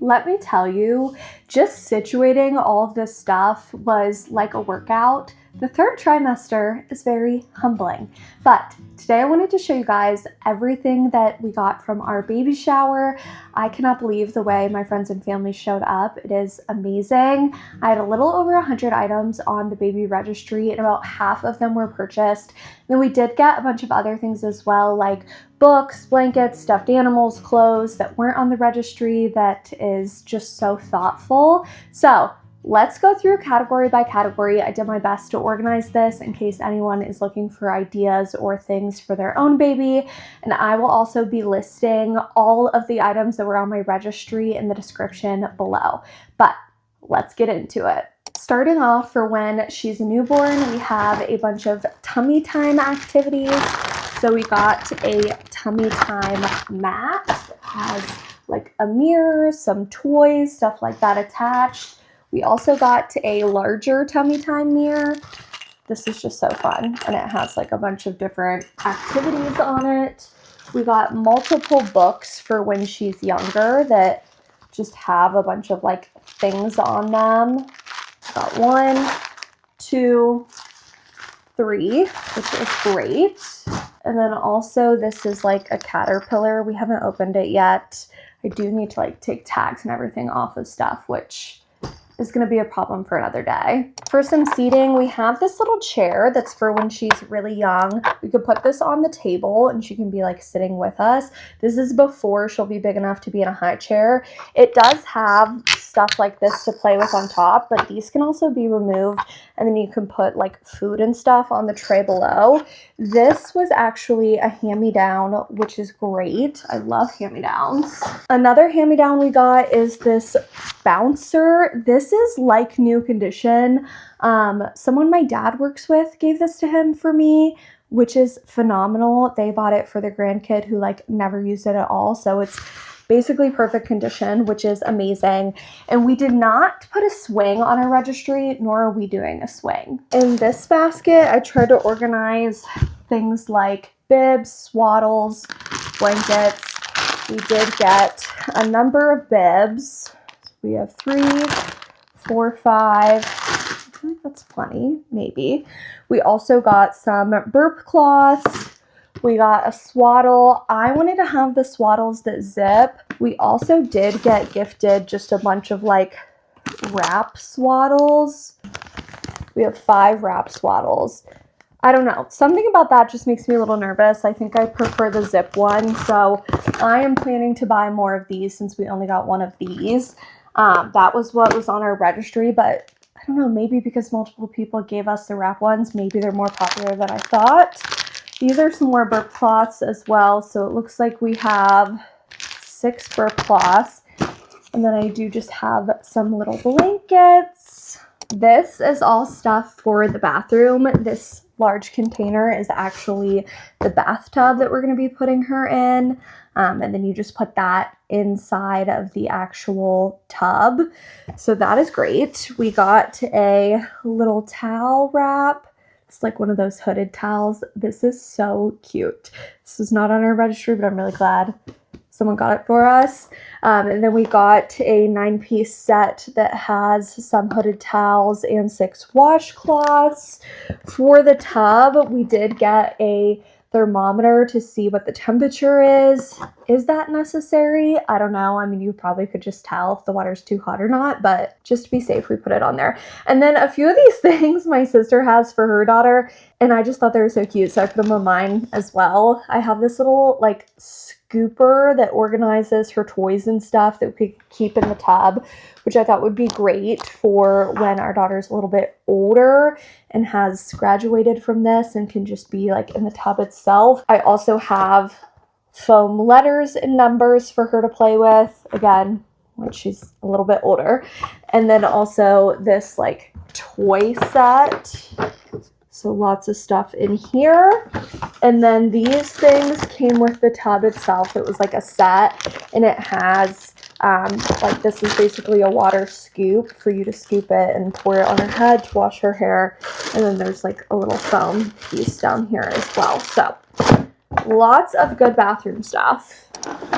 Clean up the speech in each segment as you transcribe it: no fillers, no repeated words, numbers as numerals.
Let me tell you, just situating all of this stuff was like a workout. The third trimester is very humbling, but today I wanted to show you guys everything that we got from our baby shower. I cannot believe the way my friends and family showed up. It is amazing. I had a little over 100 items on the baby registry and about half of them were purchased. Then we did get a bunch of other things as well, like books, blankets, stuffed animals, clothes that weren't on the registry. That is just so thoughtful. So let's go through category by category. I did my best to organize this in case anyone is looking for ideas or things for their own baby. And I will also be listing all of the items that were on my registry in the description below. But let's get into it. Starting off, for when she's a newborn, we have a bunch of tummy time activities. So we got a tummy time mat that has like a mirror, some toys, stuff like that attached. We also got a larger tummy time mirror. This is just so fun, and it has like a bunch of different activities on it. We got multiple books for when she's younger that just have a bunch of like things on them. Got 1, 2, 3, which is great. And then also this is like a caterpillar. We haven't opened it yet. I do need to like take tags and everything off of stuff, which is going to be a problem for another day. For some seating, we have this little chair that's for when she's really young. We could put this on the table and she can be like sitting with us. This is before she'll be big enough to be in a high chair. It does have stuff like this to play with on top, but these can also be removed, and then you can put like food and stuff on the tray below. This was actually a hand-me-down, which is great. I love hand-me-downs. Another hand-me-down we got is this bouncer. This is like new condition. Someone my dad works with gave this to him for me, which is phenomenal. They bought it for their grandkid who like never used it at all. So it's basically perfect condition, which is amazing. And we did not put a swing on our registry, nor are we doing a swing. In this basket, I tried to organize things like bibs, swaddles, blankets. We did get a number of bibs. We have 3, 4, 5. I think that's plenty, maybe. We also got some burp cloths. We got a swaddle. I wanted to have the swaddles that zip. We also did get gifted just a bunch of like wrap swaddles. We have 5 wrap swaddles. I don't know. Something about that just makes me a little nervous. I think I prefer the zip one. So I am planning to buy more of these since we only got one of these. That was what was on our registry, but I don't know, maybe because multiple people gave us the wrap ones, maybe they're more popular than I thought. These are some more burp cloths as well. So it looks like we have 6 burp cloths. And then I do just have some little blankets. This is all stuff for the bathroom. This large container is actually the bathtub that we're going to be putting her in. And then you just put that inside of the actual tub. So that is great. We got a little towel wrap. It's like one of those hooded towels. This is so cute. This is not on our registry, but I'm really glad someone got it for us. And then we got a 9-piece set that has some hooded towels and 6 washcloths. For the tub, we did get a thermometer to see what the temperature is. Is that necessary? I don't know. I mean, you probably could just tell if the water's too hot or not, but just to be safe, we put it on there. And then a few of these things my sister has for her daughter, and I just thought they were so cute, so I put them on mine as well. I have this little like scooper that organizes her toys and stuff that we could keep in the tub, which I thought would be great for when our daughter's a little bit older and has graduated from this and can just be like in the tub itself. I also have foam letters and numbers for her to play with, again, when she's a little bit older. And then also this like toy set. So lots of stuff in here. And then these things came with the tub itself. It was like a set, and it has like, this is basically a water scoop for you to scoop it and pour it on her head to wash her hair. And then there's like a little foam piece down here as well. So Lots of good bathroom stuff.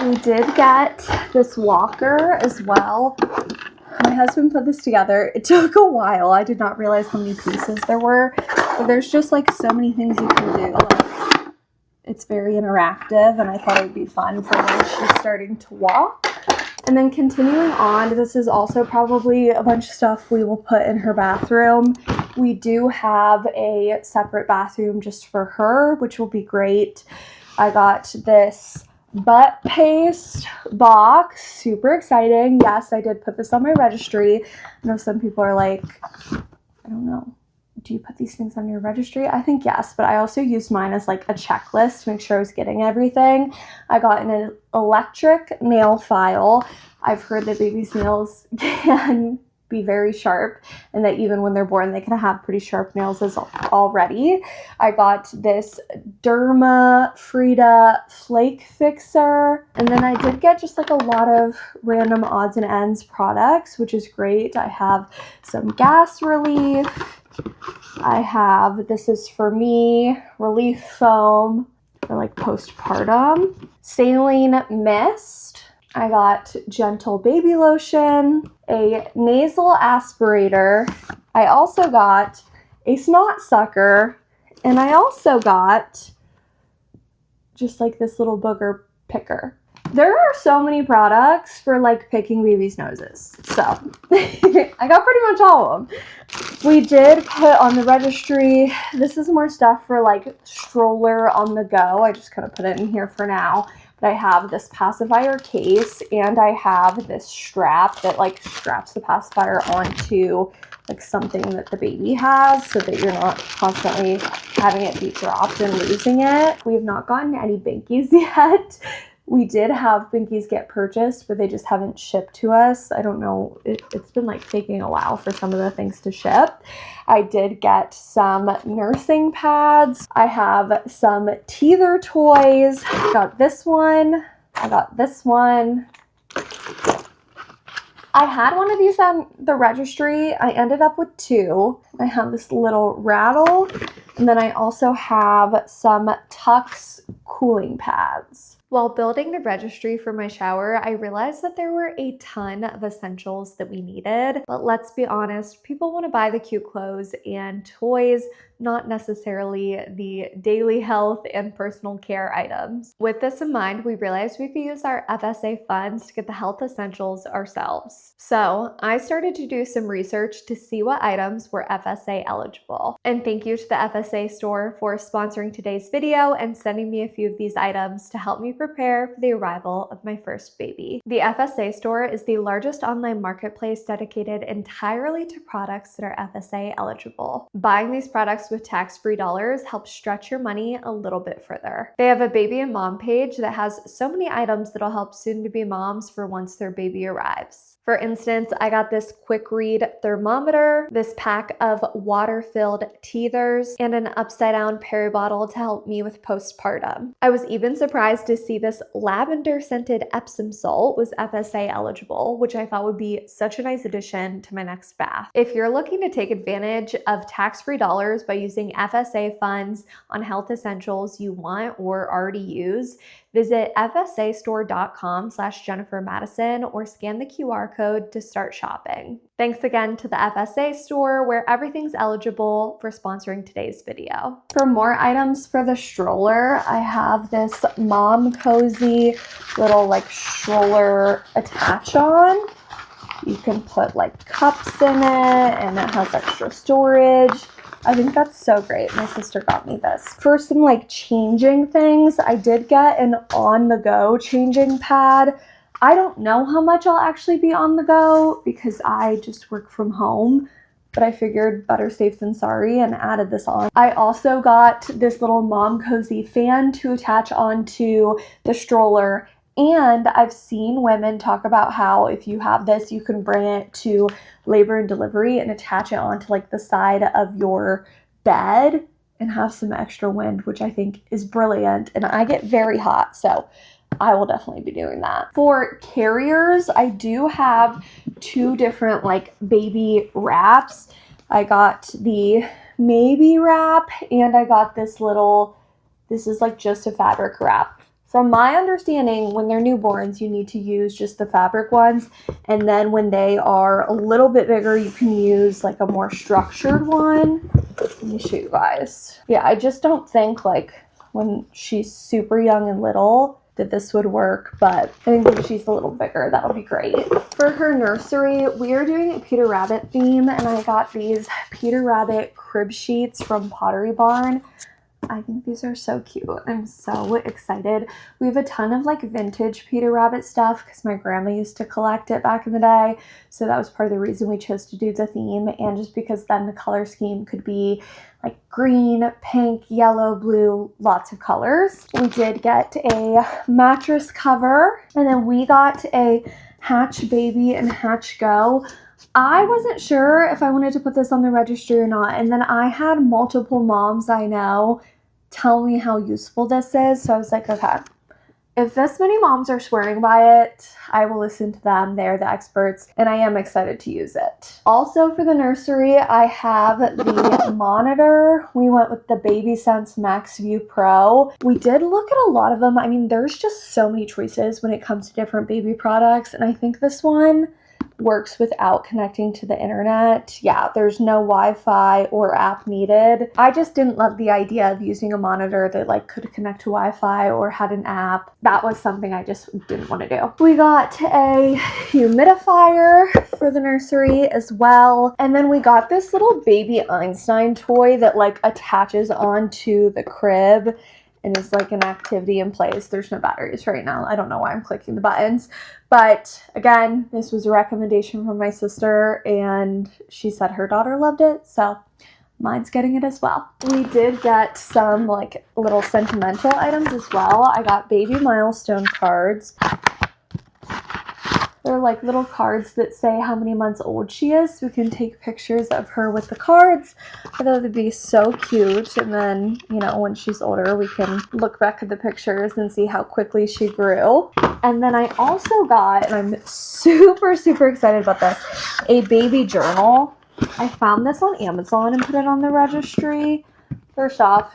We did get this walker as well. My husband put this together. It took a while. I did not realize how many pieces there were, but there's just like so many things you can do. Like, it's very interactive, and I thought it would be fun for when she's starting to walk. And then continuing on, this is also probably a bunch of stuff we will put in her bathroom. We do have a separate bathroom just for her, which will be great. I got this butt paste box. Super exciting. Yes, I did put this on my registry. I know some people are like, I don't know, do you put these things on your registry? I think yes, but I also used mine as like a checklist to make sure I was getting everything. I got an electric nail file. I've heard that babies' nails can be very sharp, and that even when they're born they can have pretty sharp nails as already. I got this Derma Frida flake fixer, and then I did get just like a lot of random odds and ends products, which is great. I have some gas relief. I have, this is for me, relief foam for like postpartum, saline mist. I got gentle baby lotion, a nasal aspirator. I also got a snot sucker, and I also got just like this little booger picker. There are so many products for like picking babies' noses. So I got pretty much all of them. We did put on the registry, this is more stuff for like stroller on the go. I just kind of put it in here for now. But I have this pacifier case, and I have this strap that like straps the pacifier onto like something that the baby has, so that you're not constantly having it be dropped and losing it. We have not gotten any binkies yet. We did have binkies get purchased, but they just haven't shipped to us. I don't know. It's been like taking a while for some of the things to ship. I did get some nursing pads. I have some teether toys. I got this one. I got this one. I had one of these on the registry. I ended up with two. I have this little rattle, and then I also have some Tux cooling pads. While building the registry for my shower, I realized that there were a ton of essentials that we needed. But let's be honest, people want to buy the cute clothes and toys, not necessarily the daily health and personal care items. With this in mind, we realized we could use our FSA funds to get the health essentials ourselves. So I started to do some research to see what items were FSA eligible. And thank you to the FSA store for sponsoring today's video and sending me a few of these items to help me prepare for the arrival of my first baby. The FSA store is the largest online marketplace dedicated entirely to products that are FSA eligible. Buying these products with tax-free dollars helps stretch your money a little bit further. They have a baby and mom page that has so many items that'll help soon-to-be moms for once their baby arrives. For instance, I got this quick read thermometer, this pack of water-filled teethers, and an upside-down peri bottle to help me with postpartum. I was even surprised to see this lavender-scented Epsom salt was FSA eligible, which I thought would be such a nice addition to my next bath. If you're looking to take advantage of tax-free dollars by using FSA funds on health essentials you want or already use, visit FSAstore.com/Jennifer Madison or scan the QR code to start shopping. Thanks again to the FSA store, where everything's eligible, for sponsoring today's video. For more items for the stroller, I have this Mom Cozy little like stroller attach-on. You can put like cups in it, and it has extra storage. I think that's so great. My sister got me this. For some like changing things, I did get an on-the-go changing pad. I don't know how much I'll actually be on the go because I just work from home, but I figured better safe than sorry and added this on. I also got this little Mom Cozy fan to attach onto the stroller. And I've seen women talk about how if you have this, you can bring it to labor and delivery and attach it onto like the side of your bed and have some extra wind, which I think is brilliant. And I get very hot, so I will definitely be doing that. For carriers, I do have two different like baby wraps. I got the maybe wrap, and I got this little this is like just a fabric wrap. From my understanding, when they're newborns, you need to use just the fabric ones. And then when they are a little bit bigger, you can use like a more structured one. Let me show you guys. Yeah, I just don't think like when she's super young and little that this would work, but I think when she's a little bigger, that'll be great. For her nursery, we are doing a Peter Rabbit theme, and I got these Peter Rabbit crib sheets from Pottery Barn. I think these are so cute. I'm so excited. We have a ton of like vintage Peter Rabbit stuff because my grandma used to collect it back in the day. So that was part of the reason we chose to do the theme, and just because then the color scheme could be like green, pink, yellow, blue, lots of colors. We did get a mattress cover, and then we got a Hatch Baby and Hatch Go. I wasn't sure if I wanted to put this on the registry or not, and then I had multiple moms I know tell me how useful this is, so I was like, okay, if this many moms are swearing by it, I will listen to them. They're the experts, and I am excited to use it. Also for the nursery, I have the monitor. We went with the BabySense Max View Pro. We did look at a lot of them. I mean, there's just so many choices when it comes to different baby products, and I think this one works without connecting to the internet. Yeah, there's no Wi-Fi or app needed. I just didn't love the idea of using a monitor that like could connect to Wi-Fi or had an app. That was something I just didn't want to do. We got a humidifier for the nursery as well. And then we got this little baby Einstein toy that like attaches onto the crib and is like an activity in place. There's no batteries right now. I don't know why I'm clicking the buttons. But again, this was a recommendation from my sister, and she said her daughter loved it, so mine's getting it as well. We did get some like little sentimental items as well. I got baby milestone cards. They're like little cards that say how many months old she is. So we can take pictures of her with the cards. I thought they'd be so cute. And then, you know, when she's older, we can look back at the pictures and see how quickly she grew. And then I also got, and I'm super excited about this, a baby journal. I found this on Amazon and put it on the registry. First off,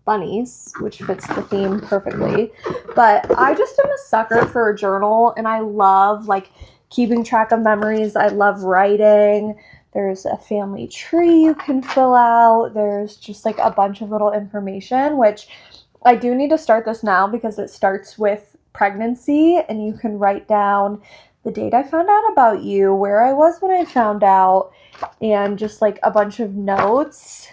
bunnies, which fits the theme perfectly, but I just am a sucker for a journal, and I love like keeping track of memories. I love writing. There's a family tree you can fill out. There's just like a bunch of little information, which I do need to start this now because it starts with pregnancy, and you can write down the date I found out about you, where I was when I found out, and just like a bunch of notes.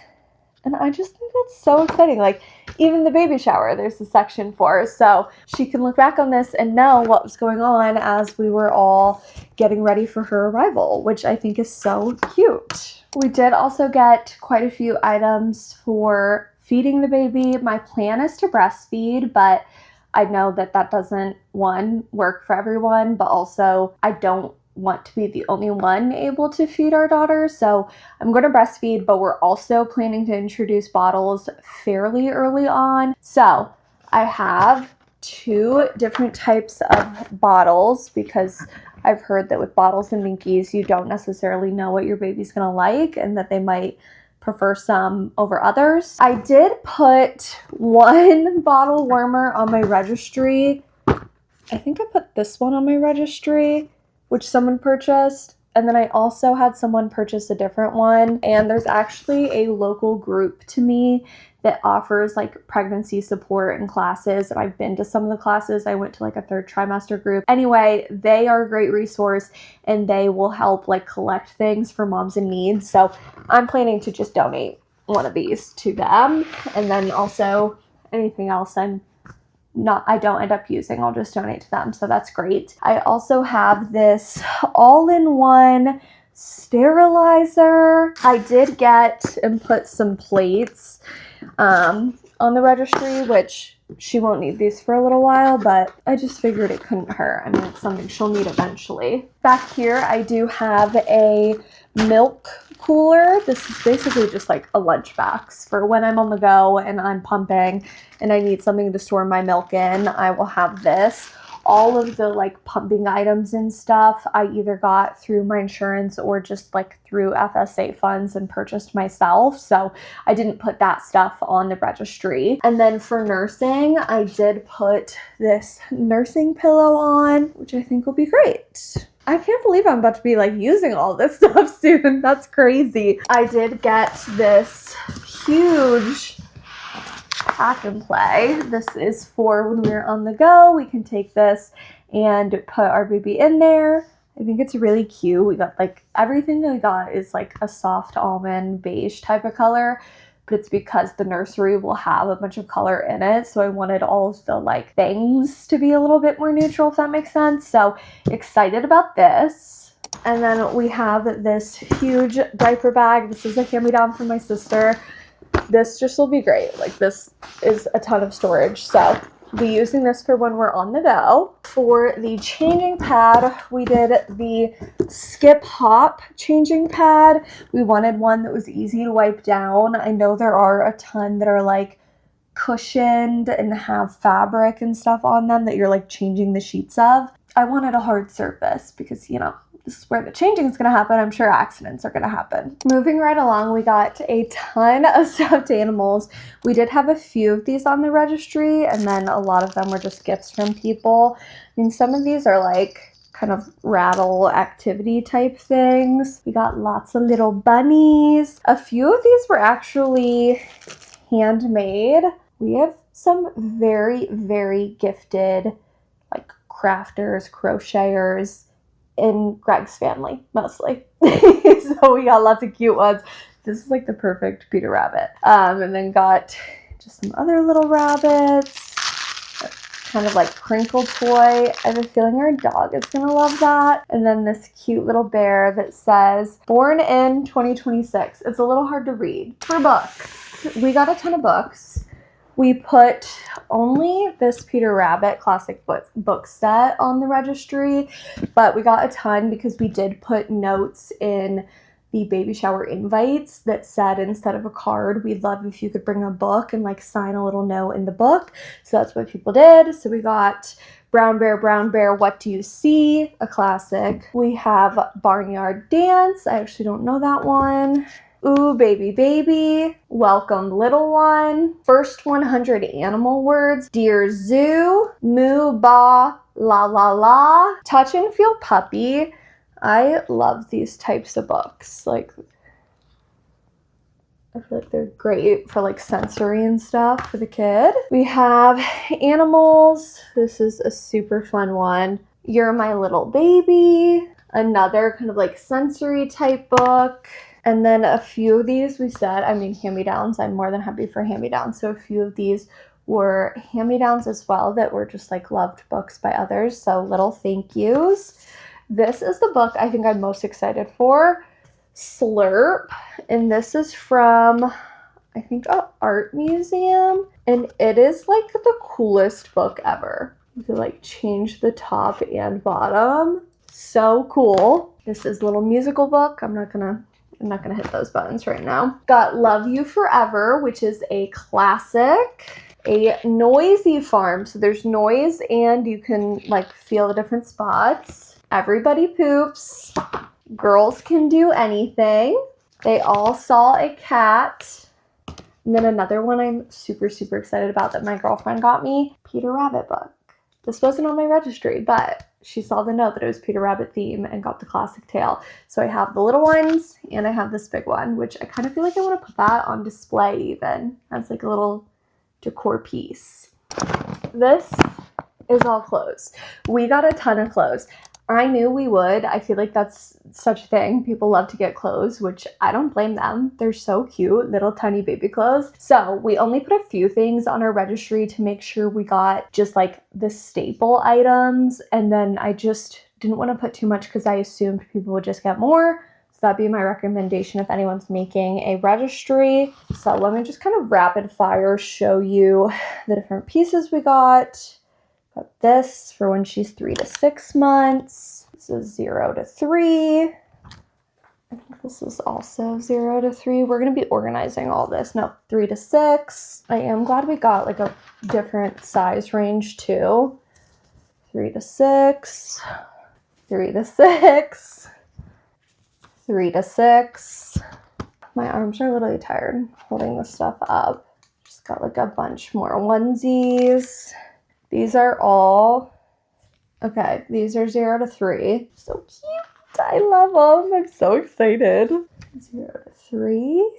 And I just think that's so exciting. Like, even the baby shower, there's a section for, so she can look back on this and know what was going on as we were all getting ready for her arrival, which I think is so cute. We did also get quite a few items for feeding the baby. My plan is to breastfeed, but I know that that doesn't, one, work for everyone, but also I don't want to be the only one able to feed our daughter, so I'm going to breastfeed, but we're also planning to introduce bottles fairly early on. So I have 2 different types of bottles because I've heard that with bottles and Minkies, you don't necessarily know what your baby's going to like and that they might prefer some over others. I did put 1 bottle warmer on my registry. I think I put this one on my registry, which someone purchased, and then I also had someone purchase a different one. And there's actually a local group to me that offers like pregnancy support and classes, and I've been to some of the classes. I went to like a 3rd trimester group. Anyway, they are a great resource, and they will help like collect things for moms in need. So I'm planning to just donate one of these to them, and then also anything else I don't end up using, I'll just donate to them. So that's great. I also have this all-in-one sterilizer. I did get and put some plates on the registry, which she won't need these for a little while, but I just figured it couldn't hurt. I mean, it's something she'll need eventually. Back here, I do have a milk cooler. This is basically just like a lunchbox for when I'm on the go and I'm pumping and I need something to store my milk in. I will have this. all of the like pumping items and stuff I either got through my insurance or just like through FSA funds and purchased myself. So I didn't put that stuff on the registry. And then for nursing, I did put this nursing pillow on, which I think will be great. I can't believe I'm about to be like using all this stuff soon. That's crazy. I did get this huge pack and play. This is for when we're on the go. We can take this and put our baby in there. I think it's really cute. We got like everything that we got is like a soft almond beige type of color, but it's because the nursery will have a bunch of color in it. So I wanted all of the like things to be a little bit more neutral, if that makes sense. So excited about this. And then we have this huge diaper bag. This is a hand-me-down from my sister. This just will be great. Like this is a ton of storage. So we'll be using this for when we're on the go. For the changing pad, we did the skip hop changing pad. We wanted one that was easy to wipe down. I know there are a ton that are like cushioned and have fabric and stuff on them that you're like changing the sheets of. I wanted a hard surface because, you know, this is where the changing is going to happen. I'm sure accidents are going to happen. Moving right along, we got a ton of stuffed animals. We did have a few of these on the registry, and then a lot of them were just gifts from people. I mean, some of these are like kind of rattle activity type things. We got lots of little bunnies. A few of these were actually handmade. We have some very, very gifted like crafters, crocheters in Greg's family, mostly. So we got lots of cute ones. This is like the perfect Peter Rabbit. And then got just some other little rabbits. Kind of like crinkle toy. I have a feeling our dog is gonna love that. And then this cute little bear that says, born in 2026. It's a little hard to read. For books, we got a ton of books. We put only this Peter Rabbit classic book set on the registry, but we got a ton because we did put notes in the baby shower invites that said, instead of a card, we'd love if you could bring a book and like sign a little note in the book. So that's what people did. So we got Brown Bear, What Do You See? A classic. We have Barnyard Dance. I actually don't know that one. Ooh, Baby, Welcome Little One, First 100 Animal Words, Dear Zoo, Moo, Ba, La La La, Touch and Feel Puppy. I love these types of books. Like, I feel like they're great for like sensory and stuff for the kid. We have animals. This is a super fun one. You're My Little Baby, another kind of like sensory type book. And then a few of these we said, I mean, hand-me-downs. I'm more than happy for hand-me-downs. So a few of these were hand-me-downs as well that were just like loved books by others. So little thank yous. This is the book I think I'm most excited for, Slurp. And this is from, I think, an art museum. And it is like the coolest book ever. You can like change the top and bottom. So cool. This is a little musical book. I'm not gonna hit those buttons right now. Got Love You Forever, which is a classic. A Noisy Farm. So there's noise and you can like feel the different spots. Everybody Poops. Girls Can Do Anything. They All Saw a Cat. And then another one I'm super, super excited about that my girlfriend got me. Peter Rabbit book. This wasn't on my registry, but she saw the note that it was Peter Rabbit theme and got the classic tale. So I have the little ones and I have this big one, which I kind of feel like I want to put that on display even as like a little decor piece. This is all clothes. We got a ton of clothes. I knew we would. I feel like that's such a thing. People love to get clothes, which I don't blame them. They're so cute, little tiny baby clothes. So we only put a few things on our registry to make sure we got just like the staple items. And then I just didn't want to put too much because I assumed people would just get more. So that'd be my recommendation if anyone's making a registry. So let me just kind of rapid fire show you the different pieces we got. Got this for when she's 3 to 6 months. This is 0 to 3. I think this is also 0 to 3. We're going to be organizing all this. No, 3 to 6. I am glad we got like a different size range too. 3 to 6, 3 to 6, 3 to 6. My arms are literally tired holding this stuff up. Just got like a bunch more onesies. These are all, okay, these are 0 to 3. So cute. I love them. I'm so excited. 0 to 3.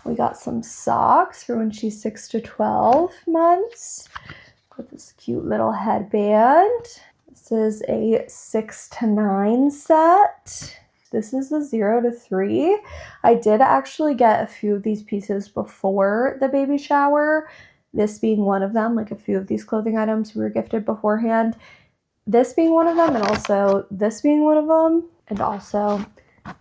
We got some socks for when she's 6 to 12 months. Got this cute little headband. This is a 6 to 9 set. This is a 0 to 3. I did actually get a few of these pieces before the baby shower. This being one of them, like a few of these clothing items we were gifted beforehand. This being one of them, and also this being one of them, and also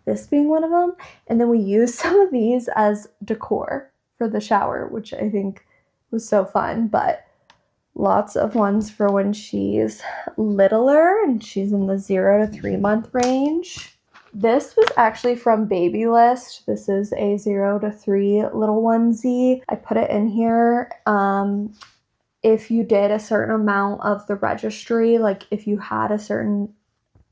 this being one of them. And then we used some of these as decor for the shower, which I think was so fun. But lots of ones for when she's littler and she's in the 0 to 3 month range. This was actually from Baby List. This is a 0 to 3 little onesie. I put it in here. If you did a certain amount of the registry, like if you had a certain,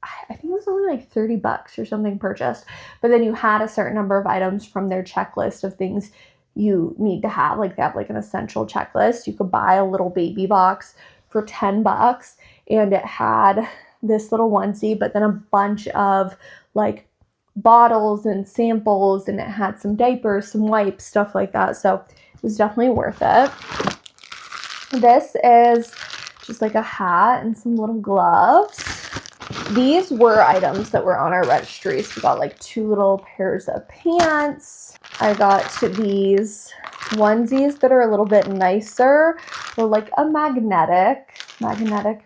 I think it was only like $30 or something purchased, but then you had a certain number of items from their checklist of things you need to have, like they have like an essential checklist. You could buy a little baby box for $10 and it had this little onesie, but then a bunch of like bottles and samples, and it had some diapers, some wipes, stuff like that. So it was definitely worth it. This is just like a hat and some little gloves. These were items that were on our registry. So we got like 2 little pairs of pants. I got these onesies that are a little bit nicer. They're like a magnetic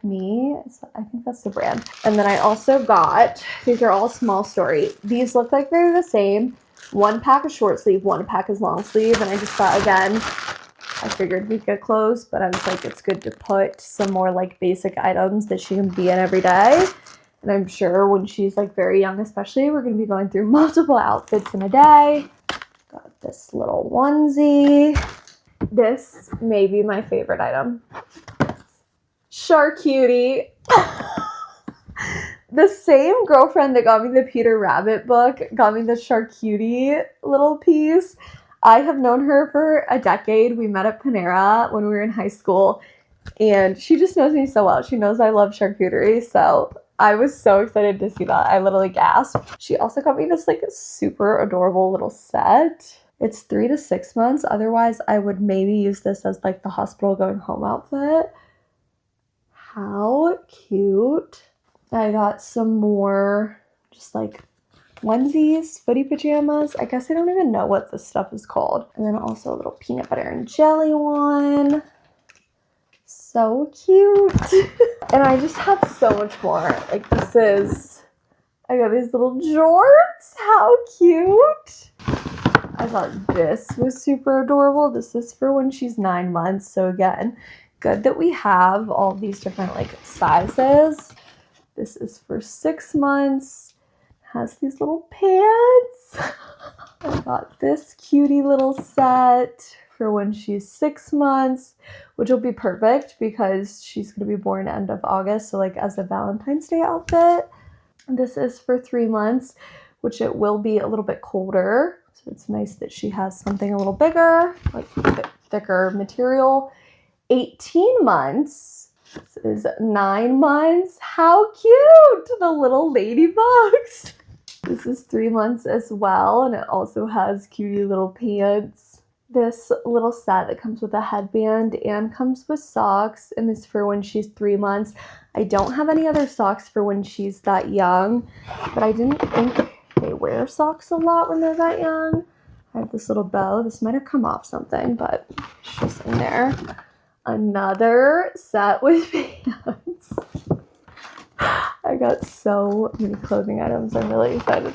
me. So I think that's the brand. And then I also got, these are all Small Story. These look like they're the same. 1 pack is short sleeve, 1 pack is long sleeve. And I just thought, again, I figured we'd get clothes, but I was like, it's good to put some more like basic items that she can be in every day. And I'm sure when she's like very young, especially, we're going to be going through multiple outfits in a day. Got this little onesie. This may be my favorite item. Charcutie. The same girlfriend that got me the Peter Rabbit book got me the Charcutie little piece. I have known her for a decade. We met at Panera when we were in high school, and she just knows me so well. She knows I love charcuterie, so I was so excited to see that. I literally gasped. She also got me this like super adorable little set. It's 3 to 6 months. Otherwise, I would maybe use this as like the hospital going home outfit. How cute. I got some more just like onesies, footy pajamas. I guess I don't even know what this stuff is called. And then also a little peanut butter and jelly one. So cute. And I just have so much more. Like this is, I got these little jorts. How cute. I thought this was super adorable. This is for when she's 9 months. So again, good that we have all these different like sizes. This is for 6 months. Has these little pants. I got this cutie little set for when she's 6 months, which will be perfect because she's going to be born end of August. So like as a Valentine's Day outfit. This is for 3 months, which it will be a little bit colder. So it's nice that she has something a little bigger, like a bit thicker material. 18 months. This is 9 months. How cute! The little ladybugs. This is 3 months as well, and it also has cutie little pants. This little set that comes with a headband and comes with socks, and is for when she's 3 months. I don't have any other socks for when she's that young, but I didn't think they wear socks a lot when they're that young. I have this little bow. This might have come off something, but it's just in there. Another set with pants. I got so many clothing items. I'm really excited.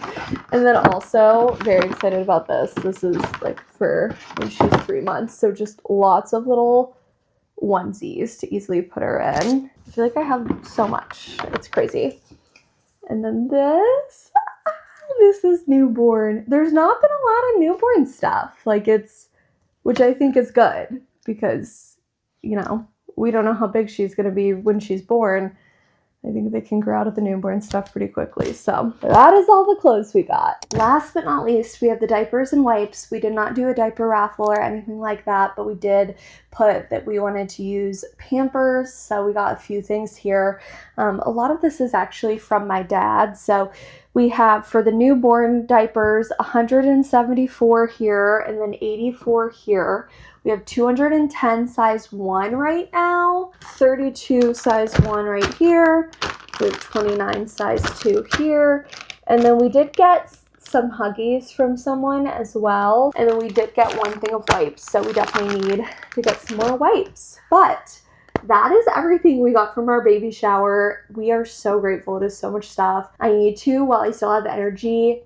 And then also very excited about this. This is like for when she's 3 months. So just lots of little onesies to easily put her in. I feel like I have so much. It's crazy. And then this is newborn. There's not been a lot of newborn stuff. Like which I think is good because, you know, we don't know how big she's going to be when she's born. I think they can grow out of the newborn stuff pretty quickly. So that is all the clothes we got. Last but not least, we have the diapers and wipes. We did not do a diaper raffle or anything like that, but we did put that we wanted to use Pampers. So we got a few things here. A lot of this is actually from my dad. So we have for the newborn diapers, 174 here and then 84 here. We have 210 size 1 right now, 32 size 1 right here, we have 29 size 2 here, and then we did get some Huggies from someone as well, and then we did get one thing of wipes, so we definitely need to get some more wipes. But that is everything we got from our baby shower. We are so grateful. It is so much stuff. I need to, while I still have energy,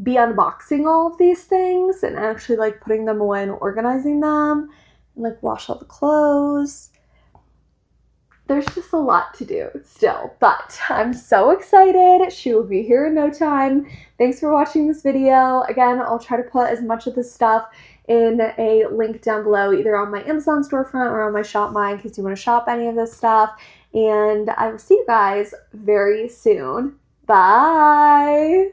be unboxing all of these things and actually like putting them away and organizing them and like wash all the clothes. There's just a lot to do still, but I'm so excited. She will be here in no time. Thanks for watching this video. Again, I'll try to put as much of this stuff in a link down below, either on my Amazon storefront or on my Shop My in case you want to shop any of this stuff. And I will see you guys very soon. Bye.